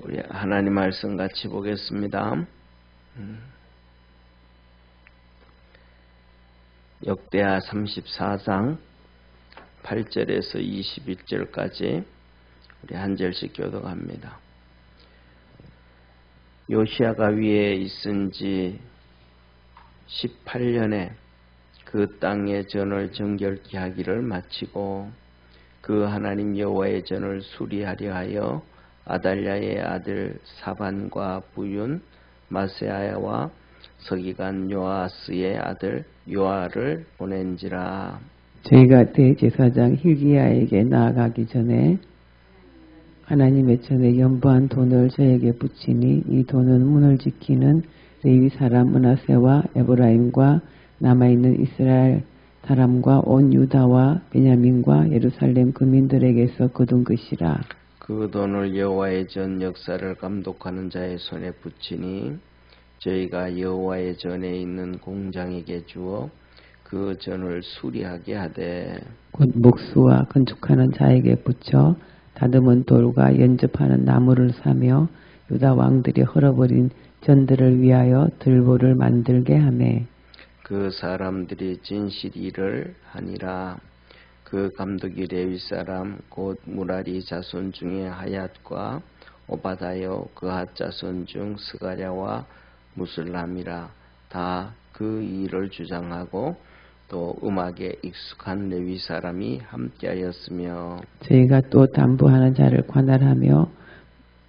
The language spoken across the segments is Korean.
우리 하나님 말씀 같이 보겠습니다. 역대하 34장 8절에서 21절까지 우리 한 절씩 교독합니다. 요시아가 위에 있은 지 18년에 그 땅의 전을 정결케 하기를 마치고 그 하나님 여호와의 전을 수리하려 하여 아달랴의 아들 사반과 부윤 마세아야와 서기관 요아스의 아들 요아를 보낸지라. 저희가 대제사장 hil기야에게 나아가기 전에 하나님의 전에 연보한 돈을 저에게 붙이니 이 돈은 문을 지키는 레위 사람 므낫세와 에브라임과 남아있는 이스라엘 사람과 온 유다와 베냐민과 예루살렘 거민들에게서 거둔 것이라. 그 돈을 여호와의 전 역사를 감독하는 자의 손에 붙이니 저희가 여호와의 전에 있는 공장에게 주어 그 전을 수리하게 하되 곧 목수와 건축하는 자에게 붙여 다듬은 돌과 연접하는 나무를 사며 유다 왕들이 헐어버린 전들을 위하여 들보를 만들게 하매 그 사람들이 진실히 일을 하니라. 그 감독이 레위 사람 곧 무라리 자손 중에 하얏과 오바다요 그핫 자손 중 스가랴와 무슬람이라. 다 그 일을 주장하고 또 음악에 익숙한 레위 사람이 함께하였으며 저희가 또 담보하는 자를 관할하며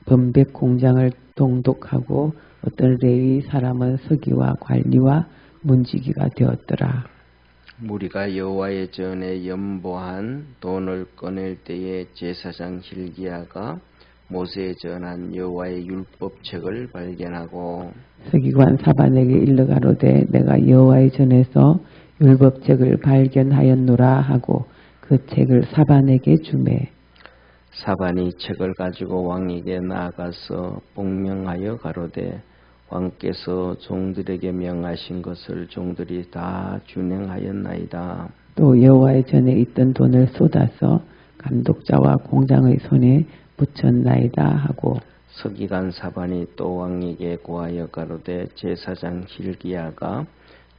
번백 공장을 동독하고 어떤 레위 사람은 서기와 관리와 문지기가 되었더라. 우리가 여호와의 전에 연보한 돈을 꺼낼 때에 제사장 hil기야가 모세에 전한 여호와의 율법책을 발견하고 서기관 사반에게 일러가로되 내가 여호와의 전에서 율법책을 발견하였노라 하고 그 책을 사반에게 주매 사반이 책을 가지고 왕에게 나아가서 복명하여 가로되 왕께서 종들에게 명하신 것을 종들이 다 준행하였나이다. 또 여호와의 전에 있던 돈을 쏟아서 감독자와 공장의 손에 붙였나이다 하고 서기관 사반이 또 왕에게 고하여 가로되 제사장 hil기야가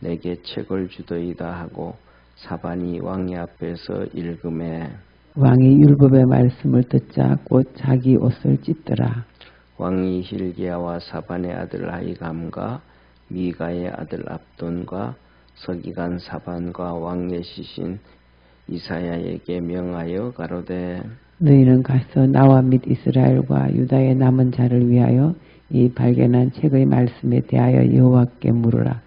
내게 책을 주더이다 하고 사반이 왕의 앞에서 읽음에 왕이 율법의 말씀을 듣자 곧 자기 옷을 찢더라. 왕이 hil기야와 사반의 아들 아히감과 미가의 아들 압돈과 서기관 사반과 왕의 시신 이사야에게 명하여 가로되 너희는 가서 나와 및 이스라엘과 유다의 남은 자를 위하여 이 발견한 책의 말씀에 대하여 여호와께 물으라.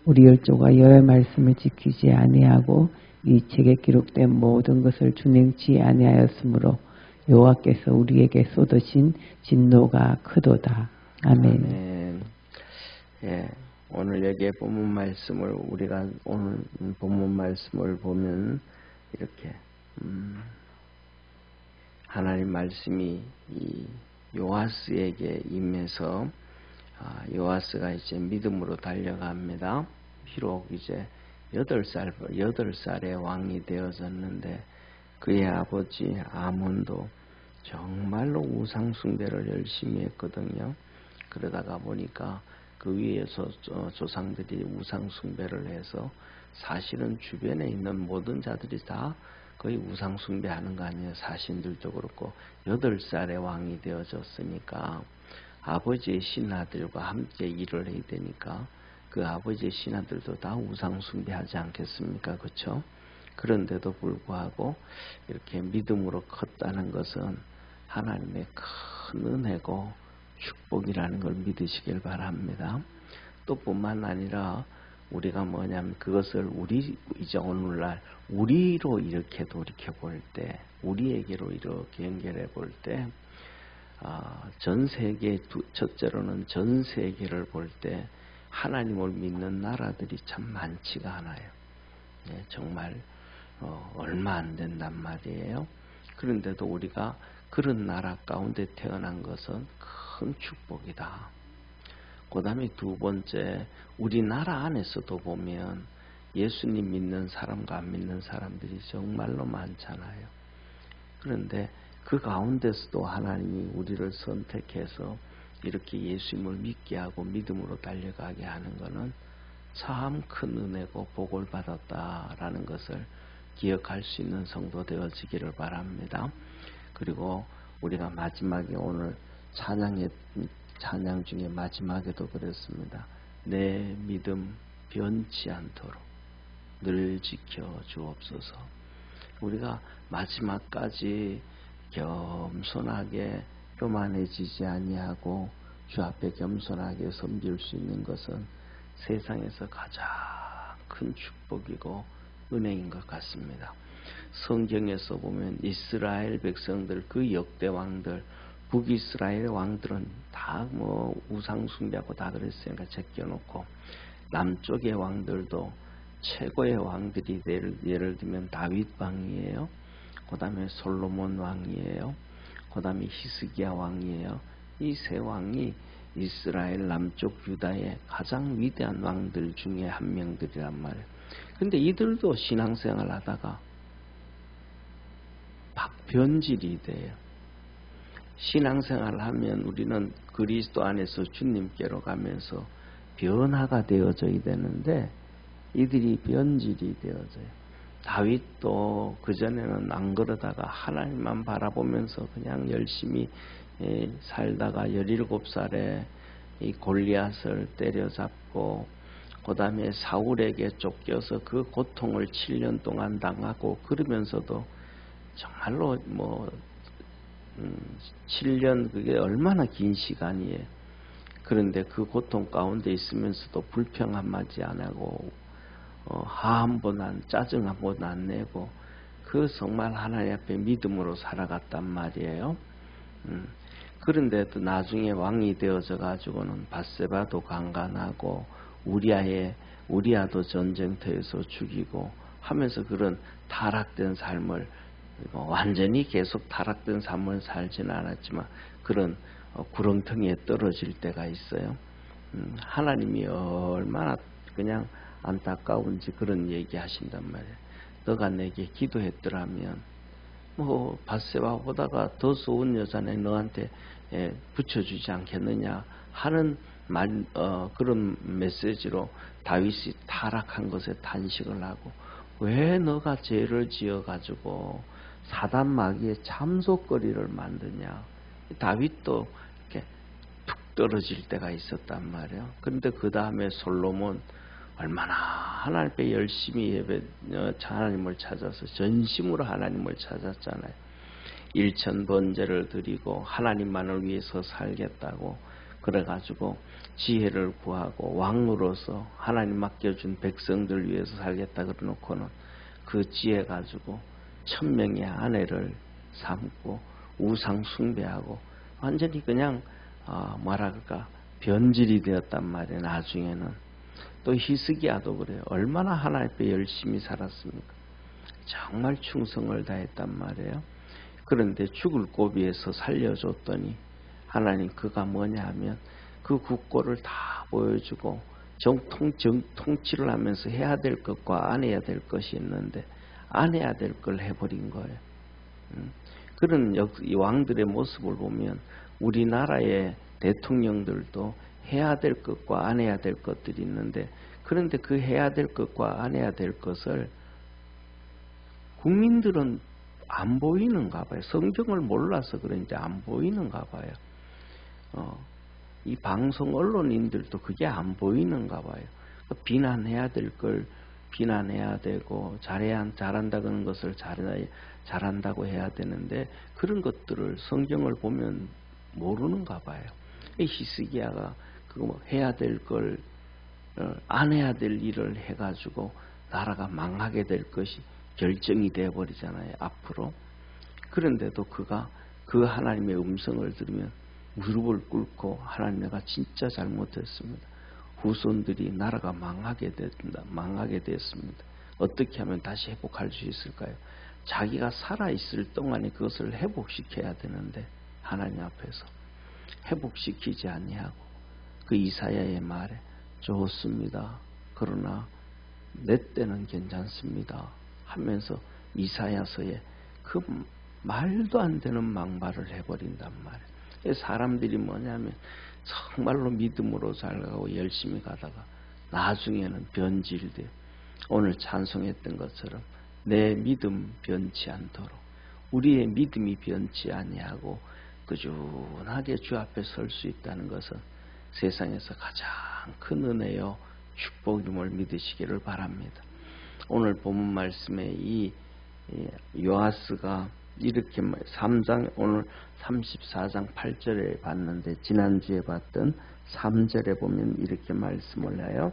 우리 열조가 여호와의 말씀을 지키지 아니하고 이 책에 기록된 모든 것을 준행치 아니하였으므로 여호와께서 우리에게 쏟으신 진노가 크도다. 아멘. 아멘. 예, 오늘 여기에 본문 말씀을 우리가 오늘 본문 말씀을 보면 이렇게 하나님 말씀이 이 요아스에게 임해서 요아스가 이제 믿음으로 달려갑니다. 비록 이제 8살의 왕이 되어졌는데 그의 아버지 아몬도 정말로 우상 숭배를 열심히 했거든요. 그러다가 보니까 그 위에서 조상들이 우상 숭배를 해서 사실은 주변에 있는 모든 자들이 다 거의 우상 숭배하는 거 아니에요. 사신들도 그렇고 8살의 왕이 되어졌으니까 아버지의 신하들과 함께 일을 해야 되니까 그 아버지의 신하들도 다 우상 숭배하지 않겠습니까? 그렇죠? 그런데도 불구하고 이렇게 믿음으로 컸다는 것은 하나님의 큰 은혜고 축복이라는 걸 믿으시길 바랍니다. 또 뿐만 아니라 우리가 뭐냐면 그것을 이제 오늘날 우리로 이렇게 돌이켜 볼 때, 우리에게로 이렇게 연결해 볼 때, 전 세계 첫째로는 전 세계를 볼 때 하나님을 믿는 나라들이 참 많지가 않아요. 네, 정말 얼마 안 된단 말이에요. 그런데도 우리가 그런 나라 가운데 태어난 것은 큰 축복이다. 그 다음에 두 번째, 우리나라 안에서도 보면 예수님 믿는 사람과 안 믿는 사람들이 정말로 많잖아요. 그런데 그 가운데서도 하나님이 우리를 선택해서 이렇게 예수님을 믿게 하고 믿음으로 달려가게 하는 것은 참 큰 은혜고 복을 받았다라는 것을 기억할 수 있는 성도 되어지기를 바랍니다. 그리고 우리가 마지막에 오늘 찬양 중에 마지막에도 그랬습니다. 내 믿음 변치 않도록 늘 지켜 주옵소서. 우리가 마지막까지 겸손하게 교만해지지 아니하고 주 앞에 겸손하게 섬길 수 있는 것은 세상에서 가장 큰 축복이고 은혜인 것 같습니다. 성경에서 보면 이스라엘 백성들, 그 역대 왕들, 북이스라엘 왕들은 다 우상 숭배하고 다 그랬으니까 제껴놓고, 남쪽의 왕들도 최고의 왕들이 예를 들면 다윗 왕이에요. 그 다음에 솔로몬 왕이에요. 그 다음에 히스기야 왕이에요. 이 세 왕이 이스라엘 남쪽 유다의 가장 위대한 왕들 중에 한 명들이란 말이에요. 근데 이들도 신앙생활 하다가 변질이 돼요. 신앙생활을 하면 우리는 그리스도 안에서 주님께로 가면서 변화가 되어져야 되는데 이들이 변질이 되어져요. 다윗도 그전에는 안 그러다가 하나님만 바라보면서 그냥 열심히 살다가 17살에 이 골리앗을 때려잡고 그 다음에 사울에게 쫓겨서 그 고통을 7년 동안 당하고, 그러면서도 정말로 7년 그게 얼마나 긴 시간이에요. 그런데 그 고통 가운데 있으면서도 불평 한마디 안 하고 화 한 번 안, 짜증 한 번 안 내고 그 정말 하나님 앞에 믿음으로 살아갔단 말이에요. 그런데 또 나중에 왕이 되어져 가지고는 밧세바도 강간하고 우리아도 전쟁터에서 죽이고 하면서 그런 타락된 삶을, 완전히 계속 타락된 삶을 살지는 않았지만 그런 구렁텅이에 떨어질 때가 있어요. 하나님이 얼마나 그냥 안타까운지 그런 얘기 하신단 말이에요. 너가 내게 기도했더라면 밧세바보다가 더 좋은 여자네 너한테 붙여주지 않겠느냐 하는 그런 메시지로 다윗이 타락한 것에 탄식을 하고, 왜 너가 죄를 지어가지고 사단 마귀의 참속거리를 만드냐. 다윗도 이렇게 툭 떨어질 때가 있었단 말이에요. 그런데 그 다음에 솔로몬 얼마나 하나님 앞에 열심히 하나님을 찾아서 전심으로 하나님을 찾았잖아요. 일천번제를 드리고 하나님만을 위해서 살겠다고 그래가지고 지혜를 구하고 왕으로서 하나님 맡겨준 백성들 위해서 살겠다 그러놓고는 그 지혜 가지고 1000명의 아내를 삼고 우상 숭배하고 완전히 그냥 변질이 되었단 말이에요. 나중에는 또 히스기야도 그래요. 얼마나 하나님 앞에 열심히 살았습니까? 정말 충성을 다했단 말이에요. 그런데 죽을 고비에서 살려줬더니 하나님 그가 뭐냐 하면 그 국고를 다 보여주고 통치를 하면서 해야 될 것과 안 해야 될 것이 있는데 안 해야 될 걸 해버린 거예요. 그런 이 왕들의 모습을 보면 우리나라의 대통령들도 해야 될 것과 안 해야 될 것들이 있는데, 그런데 그 해야 될 것과 안 해야 될 것을 국민들은 안 보이는가 봐요. 성경을 몰라서 그런지 안 보이는가 봐요. 이 방송 언론인들도 그게 안 보이는가 봐요. 비난해야 될 걸 비난해야 되고 잘한다는 것을 잘한다고 해야 되는데 그런 것들을 성경을 보면 모르는가 봐요. 히스기야가 해야 될 걸 안 해야 될 일을 해가지고 나라가 망하게 될 것이 결정이 되어버리잖아요. 앞으로. 그런데도 그가 그 하나님의 음성을 들으면 무릎을 꿇고 하나님 내가 진짜 잘못했습니다. 후손들이 나라가 망하게 됐습니다. 어떻게 하면 다시 회복할 수 있을까요? 자기가 살아있을 동안에 그것을 회복시켜야 되는데 하나님 앞에서 회복시키지 아니하고 그 이사야의 말에 좋습니다. 그러나 내 때는 괜찮습니다 하면서 이사야서에 그 말도 안 되는 망발을 해버린단 말이에요. 사람들이 뭐냐면 정말로 믿음으로 잘 가고 열심히 가다가 나중에는 변질돼요. 오늘 찬송했던 것처럼 내 믿음 변치 않도록 우리의 믿음이 변치 아니하고 꾸준하게 주 앞에 설 수 있다는 것은 세상에서 가장 큰 은혜요 축복임을 믿으시기를 바랍니다. 오늘 본문 말씀에 이 요아스가 이렇게 3장 오늘 34장 8절에 봤는데 지난주에 봤던 3절에 보면 이렇게 말씀을 해요.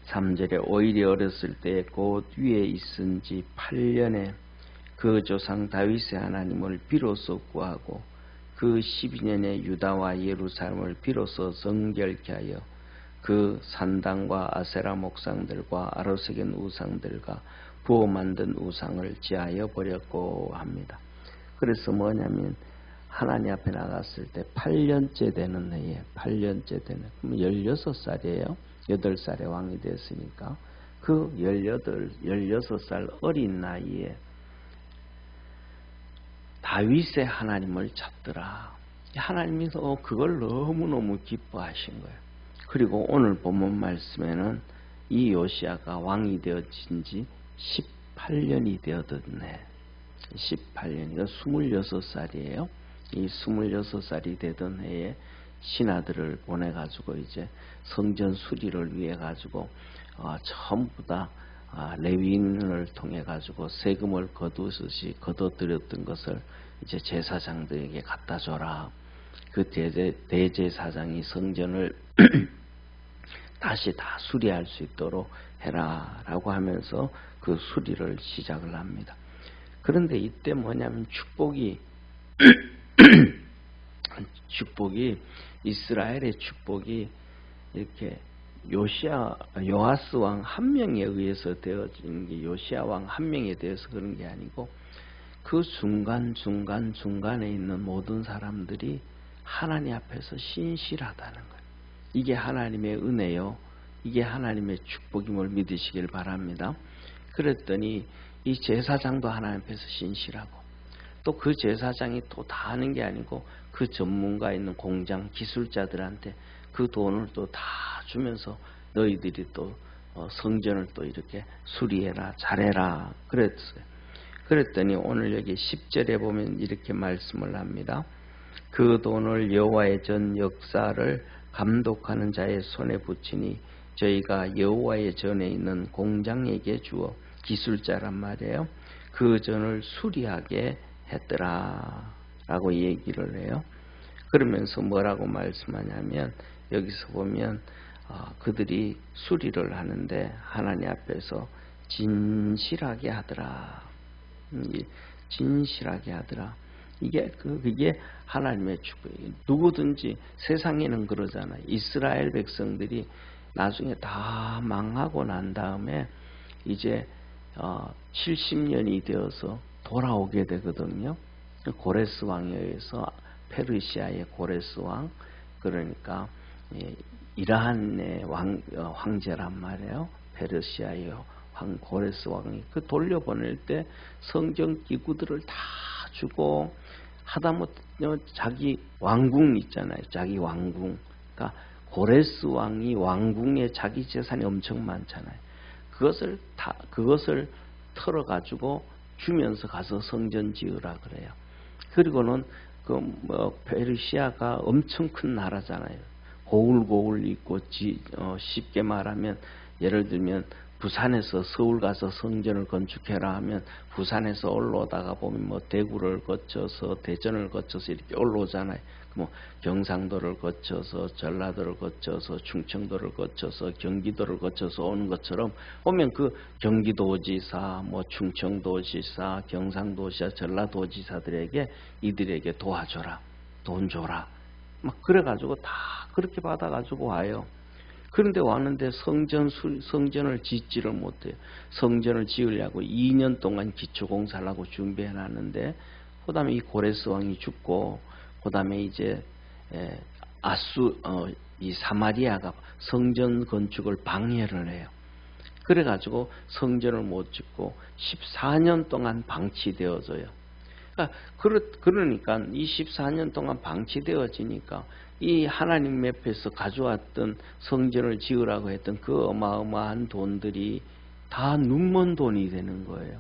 3절에 오히려 어렸을 때 곧 위에 있은 지 8년에 그 조상 다윗의 하나님을 비로소 구하고 그 12년에 유다와 예루살렘을 비로소 성결케 하여 그 산당과 아세라 목상들과 아로새긴 우상들과 부어 만든 우상을 제하여 버렸고 합니다. 그래서 뭐냐면 하나님 앞에 나갔을 때 8년째 되는 해에 8년째 되는 그럼 16살이에요. 8살에 왕이 됐으니까 그 16살 어린 나이에 다윗의 하나님을 찾더라. 하나님이 그걸 너무너무 기뻐하신 거예요. 그리고 오늘 본문 말씀에는 이 요시야가 왕이 되어진 지 18년이 되었네. 18년이니까 26살이에요. 이 26살이 되던 해에 신하들을 보내가지고 이제 성전 수리를 위해 가지고 전부 다 레위인을 통해 가지고 세금을 거두듯이 거둬들였던 것을 이제 제사장들에게 갖다 줘라. 그 대제사장이 성전을 다시 다 수리할 수 있도록 해라라고 하면서 그 수리를 시작을 합니다. 그런데 이때 뭐냐면 축복이 이스라엘의 축복이 이렇게 요아스 왕 한 명에 의해서 되어진 게 요시야 왕 한 명에 대해서 그런 게 아니고 그 중간에 있는 모든 사람들이 하나님 앞에서 신실하다는 거예요. 이게 하나님의 은혜요. 이게 하나님의 축복임을 믿으시길 바랍니다. 그랬더니 이 제사장도 하나님 앞에서 신실하고 또 그 제사장이 또 다 하는 게 아니고 그 전문가 있는 공장 기술자들한테 그 돈을 또 다 주면서 너희들이 또 성전을 또 이렇게 수리해라 잘해라 그랬어요. 그랬더니 오늘 여기 10절에 보면 이렇게 말씀을 합니다. 그 돈을 여호와의 전 역사를 감독하는 자의 손에 붙이니 저희가 여호와의 전에 있는 공장에게 주어 기술자란 말이에요. 그 전을 수리하게 했더라 라고 얘기를 해요. 그러면서 뭐라고 말씀하냐면 여기서 보면 그들이 수리를 하는데 하나님 앞에서 진실하게 하더라. 진실하게 하더라. 그게 하나님의 축복이에요. 누구든지 세상에는 그러잖아요. 이스라엘 백성들이 나중에 다 망하고 난 다음에 이제 70년이 되어서 돌아오게 되거든요. 고레스 왕에 의해서 페르시아의 고레스 왕 그러니까 이란의 황제란 말이에요. 페르시아의 고레스 왕이 그 돌려보낼 때 성전 기구들을 다 주고 하다못해 자기 왕궁 있잖아요. 자기 왕궁. 그러니까 고레스 왕이 왕궁에 자기 재산이 엄청 많잖아요. 그것을 털어가지고 주면서 가서 성전 지으라 그래요. 그리고는 페르시아가 엄청 큰 나라잖아요. 고울고울 있고 쉽게 말하면 예를 들면 부산에서 서울 가서 성전을 건축해라 하면 부산에서 올라오다가 보면 뭐 대구를 거쳐서 대전을 거쳐서 이렇게 올라오잖아요. 뭐 경상도를 거쳐서 전라도를 거쳐서 충청도를 거쳐서 경기도를 거쳐서 오는 것처럼 보면 그 경기도지사, 뭐 충청도지사, 경상도지사, 전라도지사들에게 이들에게 도와줘라, 돈 줘라, 막 그래가지고 다 그렇게 받아가지고 와요. 그런데 왔는데 성전을 짓지를 못해요. 성전을 지으려고 2년 동안 기초공사를 하고 준비해놨는데 그다음에 이 고레스 왕이 죽고 그다음에 이제 이 사마리아가 성전 건축을 방해를 해요. 그래가지고 성전을 못 짓고 14년 동안 방치되어져요. 그러니까 이 14년 동안 방치되어지니까 이 하나님 앞에서 가져왔던 성전을 지으라고 했던 그 어마어마한 돈들이 다 눈먼 돈이 되는 거예요.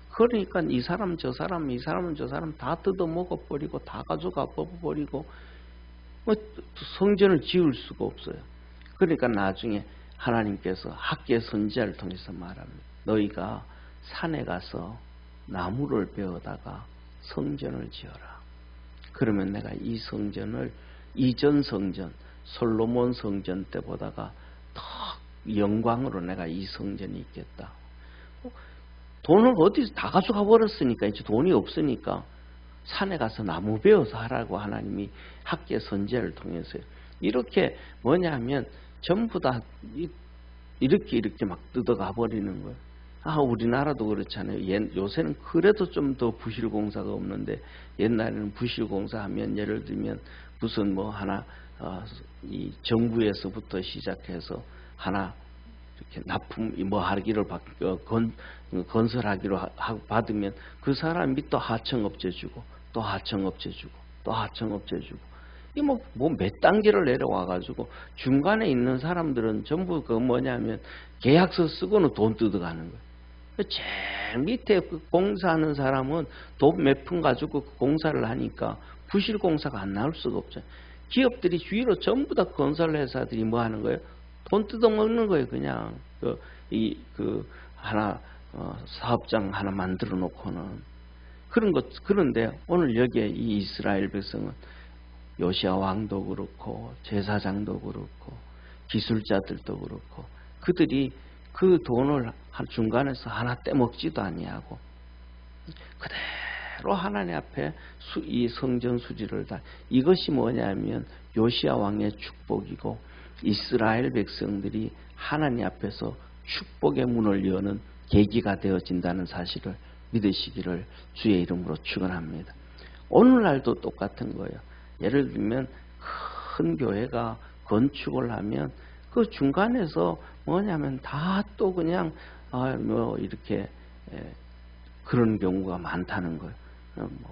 그러니까 이 사람 저 사람 이 사람은 저 사람 다 뜯어먹어버리고 다 가져가 버리고 성전을 지을 수가 없어요. 그러니까 나중에 하나님께서 학개 선지자를 통해서 말합니다. 너희가 산에 가서 나무를 베어다가 성전을 지어라. 그러면 내가 이 성전을 이전 성전 솔로몬 성전 때보다가 더 영광으로 내가 이 성전이 있겠다. 돈을 어디서 다 가져가 버렸으니까 이제 돈이 없으니까 산에 가서 나무 베어서 하라고 하나님이 학개 선지자를 통해서 이렇게 뭐냐면 전부 다 이렇게 막 뜯어가 버리는 거예요. 우리나라도 그렇잖아요. 요새는 그래도 좀 더 부실공사가 없는데 옛날에는 부실공사 하면 예를 들면 무슨 뭐 하나 이 정부에서부터 시작해서 하나 이렇게 납품 뭐 하기를 건설하기로 받으면 그 사람이 또 하청업체 주고 또 하청업체 주고 또 하청업체 주고 이 뭐 몇 단계를 내려와 가지고 중간에 있는 사람들은 전부 그 뭐냐면 계약서 쓰고는 돈 뜯어가는 거예요. 제일 밑에 그 공사하는 사람은 돈 몇 푼 가지고 그 공사를 하니까 부실 공사가 안 나올 수가 없죠. 기업들이 주위로 전부 다 건설 회사들이 뭐 하는 거예요? 돈 뜯어먹는 거예요. 그냥 하나 사업장 하나 만들어 놓고는 그런데 오늘 여기에 이 이스라엘 백성은 요시야 왕도 그렇고 제사장도 그렇고 기술자들도 그렇고 그들이 그 돈을 중간에서 하나 떼먹지도 아니하고 그대로 하나님 앞에 이 성전 수지를 다 이것이 뭐냐면 요시야 왕의 축복이고 이스라엘 백성들이 하나님 앞에서 축복의 문을 여는 계기가 되어진다는 사실을 믿으시기를 주의 이름으로 축원합니다. 오늘날도 똑같은 거예요. 예를 들면 큰 교회가 건축을 하면 그 중간에서 뭐냐면 다 또 그냥 뭐 이렇게 그런 경우가 많다는 거예요.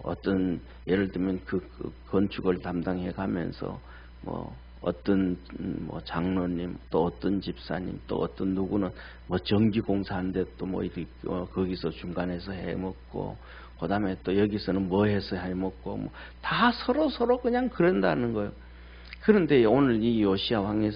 어떤 예를 들면 그 건축을 담당해 가면서 뭐 어떤 뭐 장로님 또 어떤 집사님 또 어떤 누구는 뭐 전기공사하는데 또 뭐 이렇게 거기서 중간에서 해먹고 그다음에 또 여기서는 뭐 해서 해먹고 뭐 다 서로 그냥 그런다는 거예요. 그런데 오늘 이 요시야 왕은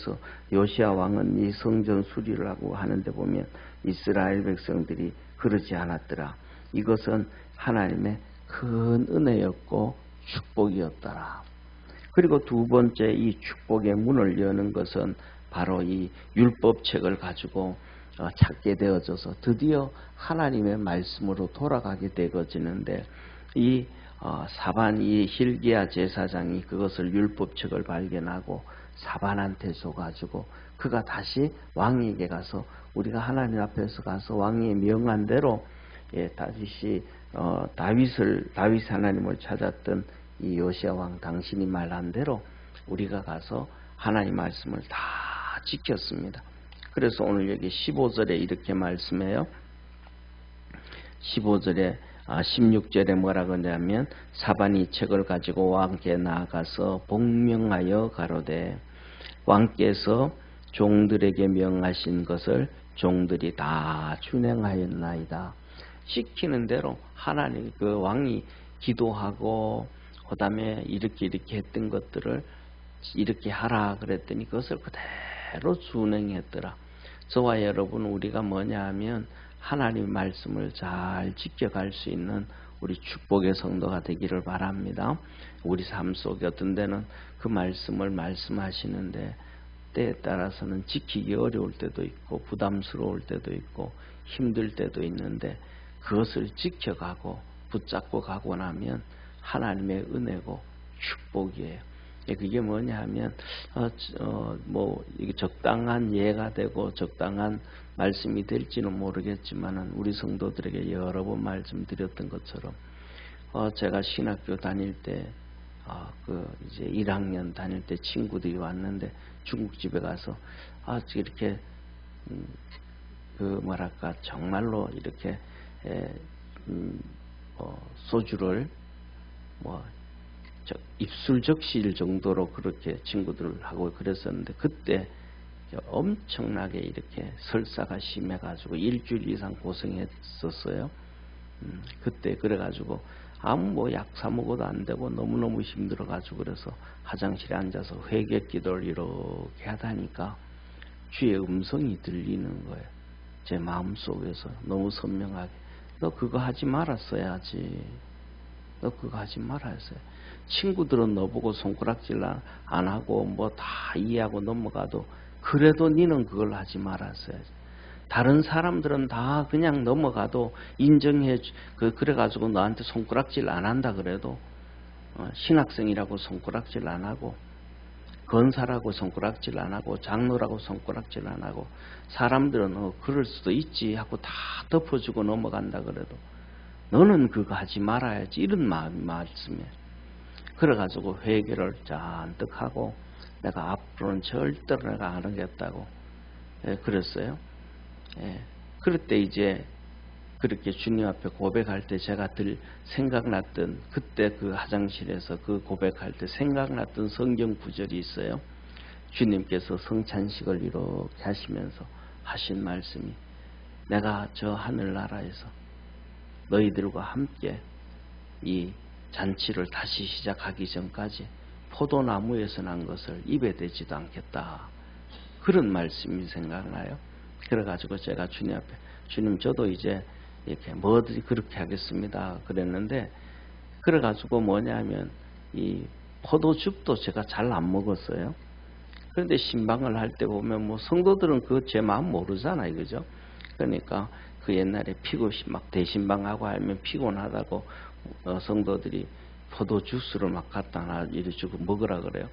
이 성전 수리를 하고 하는데 보면 이스라엘 백성들이 그러지 않았더라. 이것은 하나님의 큰 은혜였고 축복이었더라. 그리고 두 번째 이 축복의 문을 여는 것은 바로 이 율법책을 가지고 찾게 되어져서 드디어 하나님의 말씀으로 돌아가게 되어지는데 이 사반 이 hil기야 제사장이 그것을 율법책을 발견하고 사반한테 줘가지고 그가 다시 왕에게 가서 우리가 하나님 앞에서 가서 왕이 명한 대로 다시 다윗 하나님을 찾았던 이 요시야 왕 당신이 말한 대로 우리가 가서 하나님 말씀을 다 지켰습니다. 그래서 오늘 여기 15절에 이렇게 말씀해요. 16절에 뭐라 그러냐면 사반이 책을 가지고 왕께 나아가서 복명하여 가로되 왕께서 종들에게 명하신 것을 종들이 다 준행하였나이다. 시키는 대로 하나님 그 왕이 기도하고 그다음에 이렇게 했던 것들을 이렇게 하라 그랬더니 그것을 그대로 준행했더라. 저와 여러분 우리가 뭐냐 하면 하나님 말씀을 잘 지켜갈 수 있는 우리 축복의 성도가 되기를 바랍니다. 우리 삶 속에 어떤 데는 그 말씀을 말씀하시는데 때에 따라서는 지키기 어려울 때도 있고 부담스러울 때도 있고 힘들 때도 있는데 그것을 지켜가고 붙잡고 가고 나면 하나님의 은혜고 축복이에요. 그게 뭐냐 하면 뭐 이게 적당한 예가 되고 적당한 말씀이 될지는 모르겠지만은 우리 성도들에게 여러 번 말씀드렸던 것처럼 제가 신학교 다닐 때 이제 1학년 다닐 때 친구들이 왔는데 중국집에 가서 이렇게 그 뭐랄까 정말로 이렇게 소주를 뭐 입술 적실 정도로 그렇게 친구들하고 그랬었는데, 그때 엄청나게 이렇게 설사가 심해가지고 일주일 이상 고생했었어요. 그때 그래가지고 아무 뭐 약 사 먹어도 안 되고 너무너무 힘들어가지고, 그래서 화장실에 앉아서 회개 기도를 이렇게 하다니까 주의 음성이 들리는 거예요. 제 마음속에서 너무 선명하게, 너 그거 하지 말았어야지. 너 그거 하지 말았어요. 친구들은 너보고 손가락질 안 하고 뭐 다 이해하고 넘어가도 그래도 니는 그걸 하지 말았어야지. 다른 사람들은 다 그냥 넘어가도 인정해 그래가지고 너한테 손가락질 안 한다 그래도, 신학생이라고 손가락질 안 하고, 건사라고 손가락질 안 하고, 장로라고 손가락질 안 하고, 사람들은 그럴 수도 있지 하고 다 덮어주고 넘어간다 그래도 너는 그거 하지 말아야지, 이런 말씀이에요. 그래가지고 회개를 잔뜩 하고 내가 앞으로는 절대로 내가 안 하겠다고 그랬어요. 그럴 때 이제 그렇게 주님 앞에 고백할 때 제가 생각났던, 그때 그 화장실에서 그 고백할 때 생각났던 성경 구절이 있어요. 주님께서 성찬식을 이렇게 하시면서 하신 말씀이, 내가 저 하늘나라에서 너희들과 함께 이 잔치를 다시 시작하기 전까지 포도나무에서 난 것을 입에 대지도 않겠다. 그런 말씀이 생각나요. 그래가지고 제가 주님 앞에, 주님 저도 이제 이렇게 뭐든지 그렇게 하겠습니다 그랬는데, 그래가지고 뭐냐면 이 포도즙도 제가 잘 안 먹었어요. 그런데 신방을 할 때 보면 뭐 성도들은 그 제 마음 모르잖아요, 그죠? 그러니까 그 옛날에 막 대신방하고 하면 피곤하다고 성도들이 포도 주스를 막 갖다 놔 이래 주고 먹으라 그래요.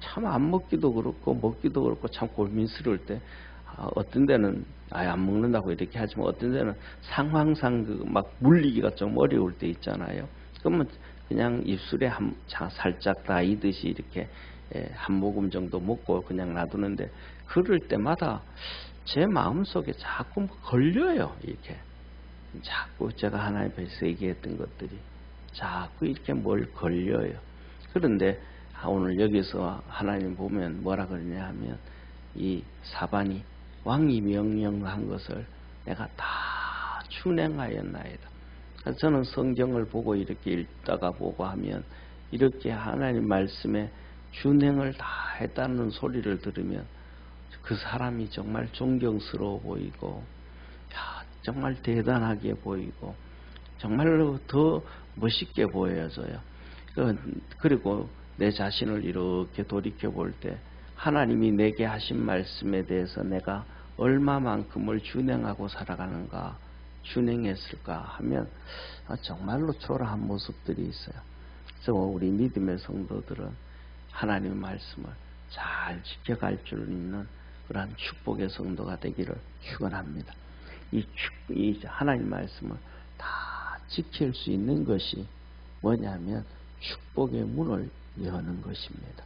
참 안 먹기도 그렇고 먹기도 그렇고 참 고민스러울 때, 어떤 데는 아예 안 먹는다고 이렇게 하지만 어떤 데는 상황상 막 물리기가 좀 어려울 때 있잖아요. 그러면 그냥 입술에 살짝 다이듯이 이렇게 한 모금 정도 먹고 그냥 놔두는데, 그럴 때마다 제 마음속에 자꾸 걸려요. 이렇게 자꾸 제가 하나님 앞에서 얘기했던 것들이 자꾸 이렇게 뭘 걸려요. 그런데 오늘 여기서 하나님 보면 뭐라 그러냐 하면, 이 사반이 왕이 명령한 것을 내가 다 준행하였나이다. 저는 성경을 보고 이렇게 읽다가 보고 하면, 이렇게 하나님 말씀에 준행을 다 했다는 소리를 들으면 그 사람이 정말 존경스러워 보이고, 정말 대단하게 보이고, 정말로 더 멋있게 보여져요. 그리고 내 자신을 이렇게 돌이켜 볼 때, 하나님이 내게 하신 말씀에 대해서 내가 얼마만큼을 준행하고 살아가는가, 준행했을까 하면 정말로 초라한 모습들이 있어요. 그래서 우리 믿음의 성도들은 하나님의 말씀을 잘 지켜갈 줄 있는 그러한 축복의 성도가 되기를 축원합니다. 이 하나님 말씀을 다 지킬 수 있는 것이 뭐냐면 축복의 문을 여는 것입니다.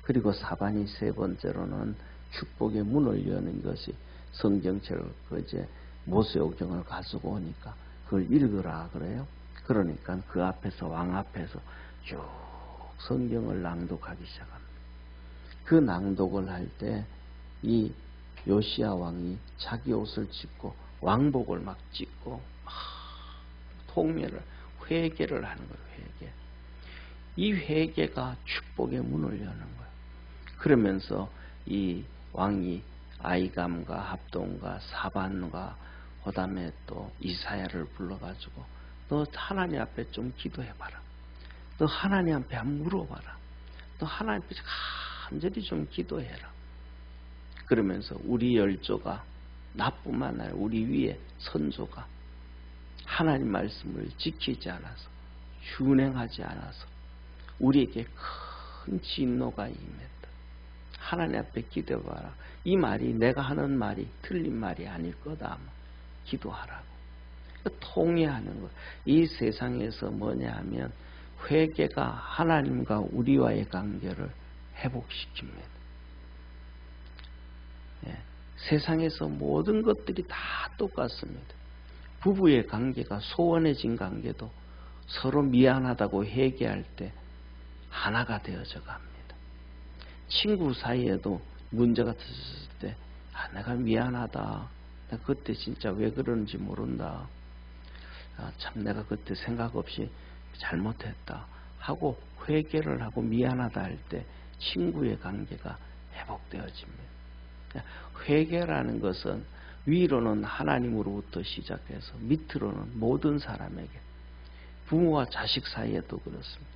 그리고 사반이 세 번째로는 축복의 문을 여는 것이, 성경책을 이제 모세오경을 가지고 오니까 그걸 읽으라 그래요. 그러니까 그 앞에서, 왕 앞에서 쭉 성경을 낭독하기 시작합니다. 그 낭독을 할 때 이 요시야 왕이 자기 옷을 찢고 왕복을 막 찢고 통례를, 회개를 하는 거예요. 회개. 이 회개가 축복의 문을 여는 거예요. 그러면서 이 왕이 아이감과 합동과 사반과 그다음에 또 이사야를 불러가지고, 너 하나님 앞에 좀 기도해봐라. 너 하나님 앞에 한번 물어봐라. 너 하나님 앞에 간절히 좀 기도해라. 그러면서 우리 열조가, 나뿐만 아니라 우리 위에 선조가 하나님 말씀을 지키지 않아서, 준행하지 않아서 우리에게 큰 진노가 임했다. 하나님 앞에 기도해봐라. 이 말이 내가 하는 말이 틀린 말이 아닐 거다. 기도하라고. 통회하는 것. 이 세상에서 뭐냐 하면 회개가 하나님과 우리와의 관계를 회복시킵니다. 세상에서 모든 것들이 다 똑같습니다. 부부의 관계가 소원해진 관계도 서로 미안하다고 회개할 때 하나가 되어져 갑니다. 친구 사이에도 문제가 터졌을 때 내가 미안하다. 내가 그때 진짜 왜 그런지 모른다. 참 내가 그때 생각 없이 잘못했다 하고 회개를 하고 미안하다 할 때 친구의 관계가 회복되어집니다. 회개라는 것은 위로는 하나님으로부터 시작해서 밑으로는 모든 사람에게, 부모와 자식 사이에도 그렇습니다.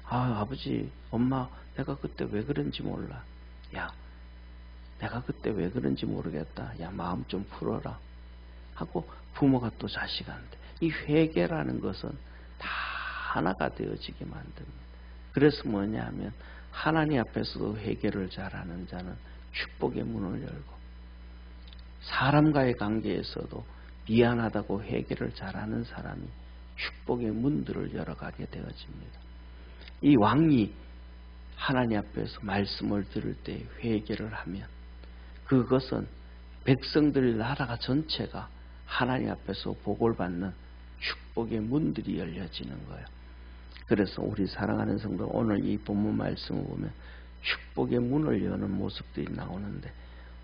아버지, 엄마, 내가 그때 왜 그런지 몰라. 야, 내가 그때 왜 그런지 모르겠다. 야, 마음 좀 풀어라. 하고 부모가 또 자식한테. 이 회개라는 것은 다 하나가 되어지게 만듭니다. 그래서 뭐냐 하면 하나님 앞에서도 회개를 잘하는 자는 축복의 문을 열고, 사람과의 관계에서도 미안하다고 회개를 잘하는 사람이 축복의 문들을 열어가게 되어집니다. 이 왕이 하나님 앞에서 말씀을 들을 때 회개를 하면 그것은 백성들 나라가 전체가 하나님 앞에서 복을 받는 축복의 문들이 열려지는 거예요. 그래서 우리 사랑하는 성도, 오늘 이 본문 말씀을 보면 축복의 문을 여는 모습들이 나오는데,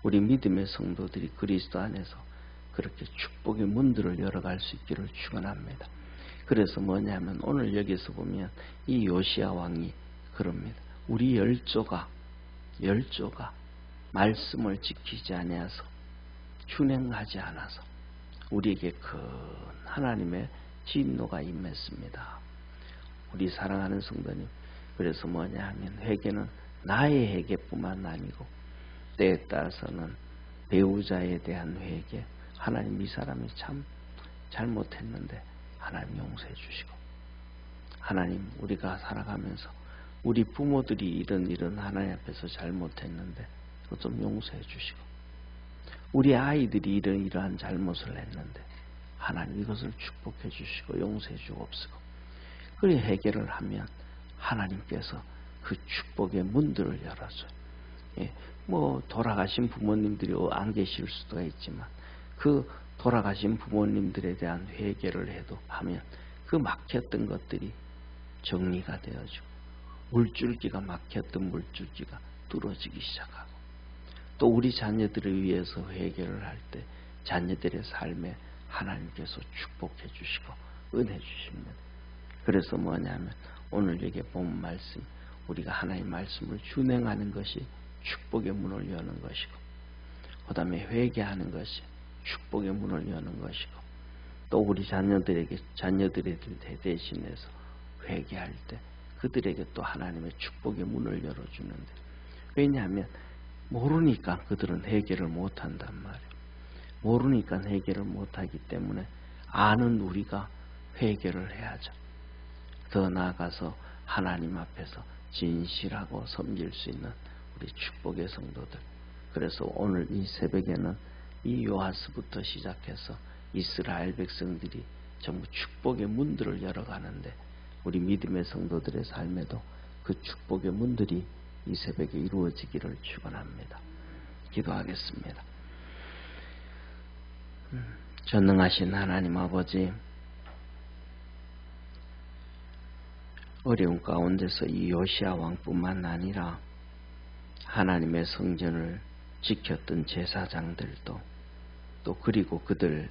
우리 믿음의 성도들이 그리스도 안에서 그렇게 축복의 문들을 열어갈 수 있기를 축원합니다. 그래서 뭐냐면 오늘 여기서 보면 이 요시야 왕이 그럽니다. 우리 열조가 말씀을 지키지 아니하서, 준행하지 않아서 우리에게 큰 하나님의 진노가 임했습니다. 우리 사랑하는 성도님, 그래서 뭐냐 하면 회개는 나의 회개뿐만 아니고 때에 따라서는 배우자에 대한 회개, 하나님 이 사람이 참 잘못했는데 하나님 용서해 주시고, 하나님 우리가 살아가면서 우리 부모들이 이런 하나님 앞에서 잘못했는데 그것 좀 용서해 주시고, 우리 아이들이 이러한 잘못을 했는데 하나님 이것을 축복해 주시고 용서해 주옵시고, 그래 해결을 하면 하나님께서 그 축복의 문들을 열어줘요. 돌아가신 부모님들이 안 계실 수도 있지만 그 돌아가신 부모님들에 대한 회개를 해도 하면 그 막혔던 것들이 정리가 되어지고, 물줄기가 막혔던 물줄기가 뚫어지기 시작하고, 또 우리 자녀들을 위해서 회개를 할 때 자녀들의 삶에 하나님께서 축복해 주시고 은혜 주십니다. 그래서 뭐냐면 오늘 여기에 본 말씀, 우리가 하나님의 말씀을 준행하는 것이 축복의 문을 여는 것이고, 그 다음에 회개하는 것이 축복의 문을 여는 것이고, 또 우리 자녀들의 대신해서 회개할 때 그들에게 또 하나님의 축복의 문을 열어주는데, 왜냐하면 모르니까 그들은 회개를 못한단 말이에요. 모르니까 회개를 못하기 때문에 아는 우리가 회개를 해야죠. 더 나아가서 하나님 앞에서 진실하고 섬길 수 있는 우리 축복의 성도들. 그래서 오늘 이 새벽에는 이 요하스부터 시작해서 이스라엘 백성들이 전부 축복의 문들을 열어가는데, 우리 믿음의 성도들의 삶에도 그 축복의 문들이 이 새벽에 이루어지기를 축원합니다. 기도하겠습니다. 전능하신 하나님 아버지, 어려운 가운데서 이 요시야 왕뿐만 아니라 하나님의 성전을 지켰던 제사장들도, 또 그리고 그들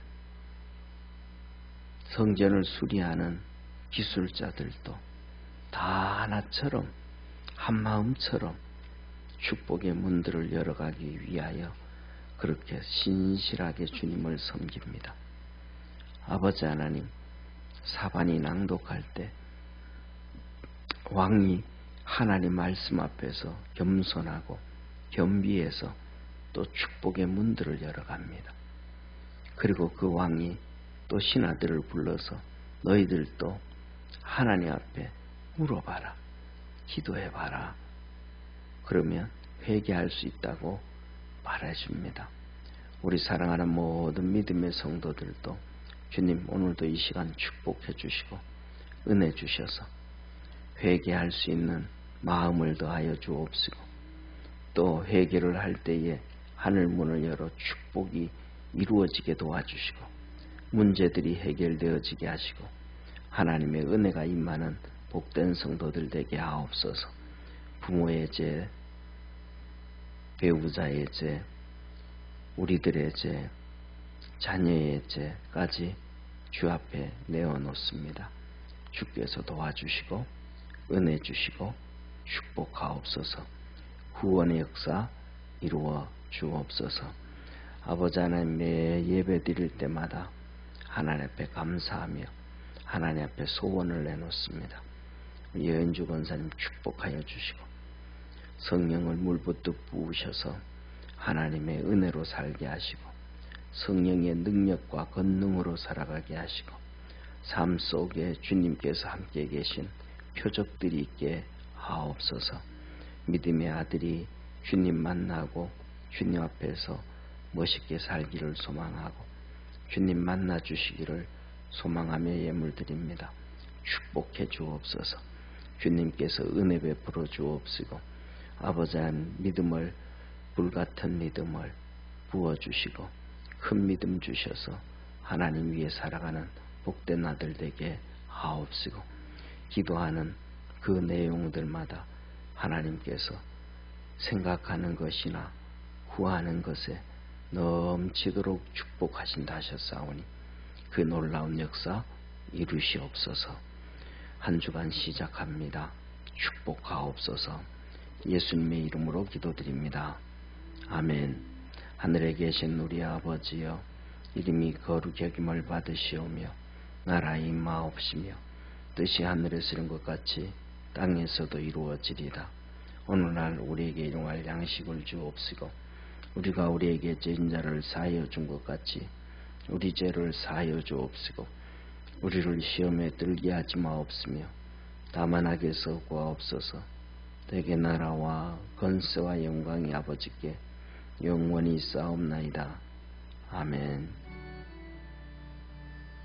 성전을 수리하는 기술자들도 다 하나처럼 한마음처럼 축복의 문들을 열어가기 위하여 그렇게 신실하게 주님을 섬깁니다. 아버지 하나님, 사반이 낭독할 때 왕이 하나님 말씀 앞에서 겸손하고 겸비해서 또 축복의 문들을 열어갑니다. 그리고 그 왕이 또 신하들을 불러서 너희들도 하나님 앞에 물어봐라, 기도해봐라. 그러면 회개할 수 있다고 말해줍니다. 우리 사랑하는 모든 믿음의 성도들도 주님 오늘도 이 시간 축복해 주시고 은혜 주셔서 회개할 수 있는 마음을 더하여 주옵시고, 또 회개를 할 때에 하늘 문을 열어 축복이 이루어지게 도와주시고 문제들이 해결되어지게 하시고 하나님의 은혜가 임하는 복된 성도들 되게 하옵소서. 부모의 죄, 배우자의 죄, 우리들의 죄, 자녀의 죄까지 주 앞에 내어놓습니다. 주께서 도와주시고 은혜 주시고 축복하옵소서. 구원의 역사 이루어 주옵소서. 아버지 하나님, 매 예배 드릴 때마다 하나님 앞에 감사하며 하나님 앞에 소원을 내놓습니다. 여인주 권사님 축복하여 주시고 성령을 물붓듯 부으셔서 하나님의 은혜로 살게 하시고 성령의 능력과 권능으로 살아가게 하시고 삶 속에 주님께서 함께 계신 표적들이 있게 하옵소서. 믿음의 아들이 주님 만나고 주님 앞에서 멋있게 살기를 소망하고 주님 만나 주시기를 소망하며 예물 드립니다. 축복해 주옵소서. 주님께서 은혜 베풀어 주옵시고 아버지 한 믿음을, 불같은 믿음을 부어주시고 큰 믿음 주셔서 하나님 위에 살아가는 복된 아들 되게 하옵시고 기도하는 그 내용들마다 하나님께서 생각하는 것이나 구하는 것에 넘치도록 축복하신다 하셨사오니 그 놀라운 역사 이루시옵소서. 한 주간 시작합니다. 축복하옵소서. 예수님의 이름으로 기도드립니다. 아멘. 하늘에 계신 우리 아버지여, 이름이 거룩히 여김을 받으시오며 나라에 임하옵시며 뜻이 하늘에서 이룬 것 같이 땅에서도 이루어지리다. 오늘날 우리에게 일용할 양식을 주옵시고 우리가 우리에게 죄인 자를 사하여 준 것 같이 우리 죄를 사하여 주옵시고 우리를 시험에 들게 하지 마옵시며 다만 악에서 구하옵소서. 대개 나라와 권세와 영광이 아버지께 영원히 있사옵나이다. 아멘.